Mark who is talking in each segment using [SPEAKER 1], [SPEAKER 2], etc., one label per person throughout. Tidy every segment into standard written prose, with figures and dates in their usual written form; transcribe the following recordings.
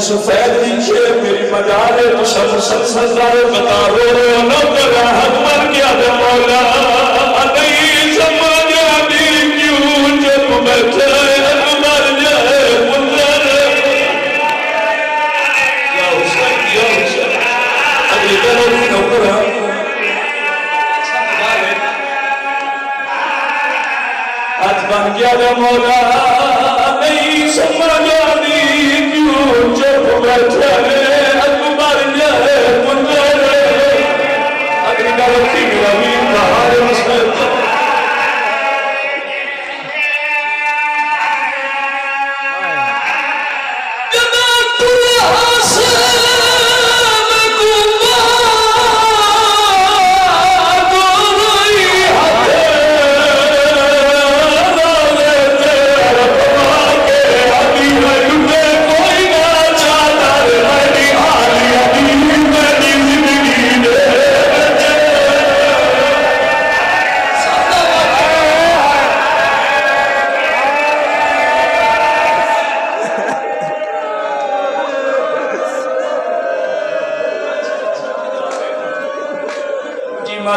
[SPEAKER 1] सफेद नीचे मेरी मजाल संसार बता रो नौकर हक मर गया दे मौला नहीं समझ आती क्यों जब बैठे मर जाए पुत्र या हुसैन अगली तरफ नौकर आज बन गया दे मौला नहीं समझ आती जब बैठे अकबर जाए पुंजर अग्नि की रवि कहार मस्त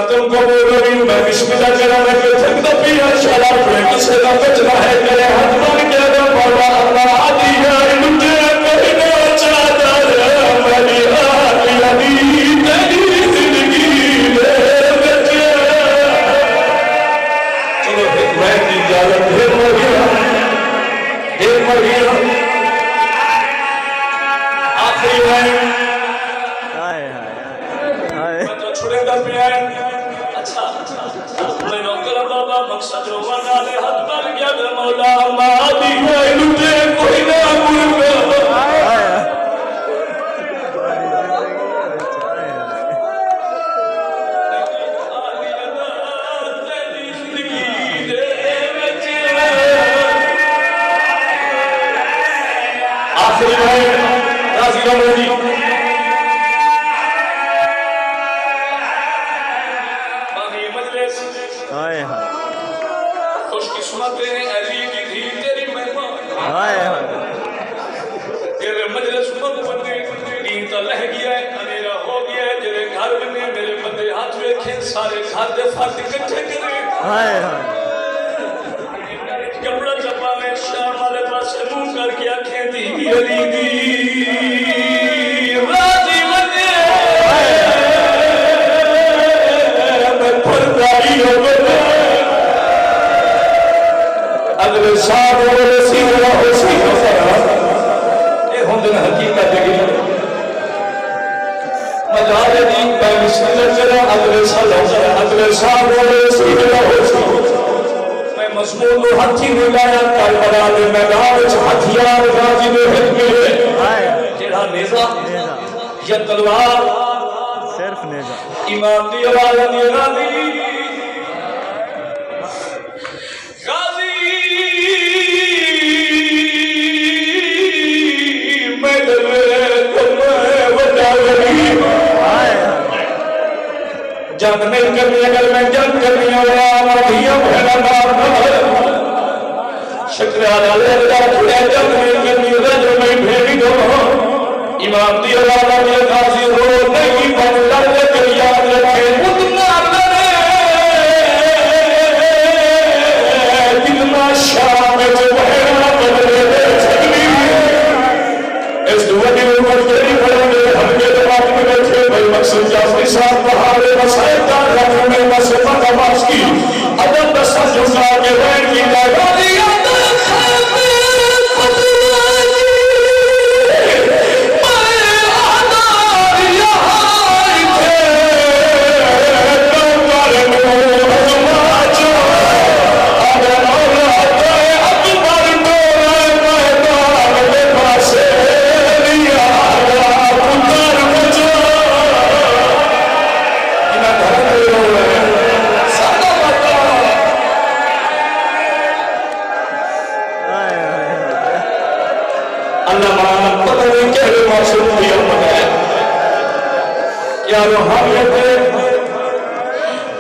[SPEAKER 1] तुमको बोलो मैं बिस्मिल्लाह करा मैं थक तो पिया शाला प्रेम से ना बचना है तेरे हाथ में क्या दम मौला अल्लाह आदि है मुझे कोई ना चादर मेरी आदि तेरी जिंदगी ले बचे चलो मैं की इजाजत ढेर मर गया आखिरी है हाय हाय हाय तो छुड़ेगा पिया अच्छा मकसद रोवाना ले हाथ बन गया वे मौला मादी है लुटे कोई ना मुर्गा आखिरी भाई राजी रमनी खुशकिस्मत अली की थी तेरी मेहमान तेरे मजलिस में बंदे नींद तो लह गया है अंधेरा हो गया है तेरे घर बने मेरे बंदे हाथ वेखे सारे घर दे फट इकट्ठे करे कपड़ा चपा में शाम वाले पास मुंह करके आंखें दी अली दी राजी बने मैं फरदाई हो गया अगले साल वो सीधा हो सीधा ये होंदे ना हकीकत है मजाले दी मैं मिस्टर चला अगले साल वो सीधा हो मैं मजमून को हाथी मिलाया करबला दे मैदान में हथियार गाजी में हिट मिले जेड़ा नेजा या तलवार सिर्फ नेजा इमाम दी आवाज दी गाजी जंग नहीं करनी अगर मैं जंग करनी हो शुक्रिया जंग नहीं करनी मैं भेड़ी दो इमाम दी औलाद में गाजी रो नहीं बन लड़ के याद रखे उतना करे कितना शाम जो बहना बदले इस दुआनी उम्र तेरी बड़े हम के दिमाग में बैठे भाई मकसद जाफरी साहब बहारे मसाइल का रखने में मसफा तमाश की अदब दस्ता जुजा के बैठ की गाड़ी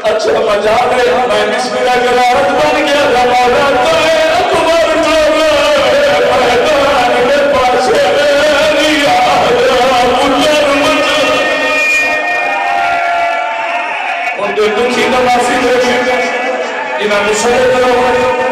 [SPEAKER 1] अच्छा मजाक है मैं बिस्मिल्लाह के राहत बन गया हमारा तो अकबर जो मैदान में पासे लिया मुल्लर मत उनके दुखी नवासी इन्होंने सही करो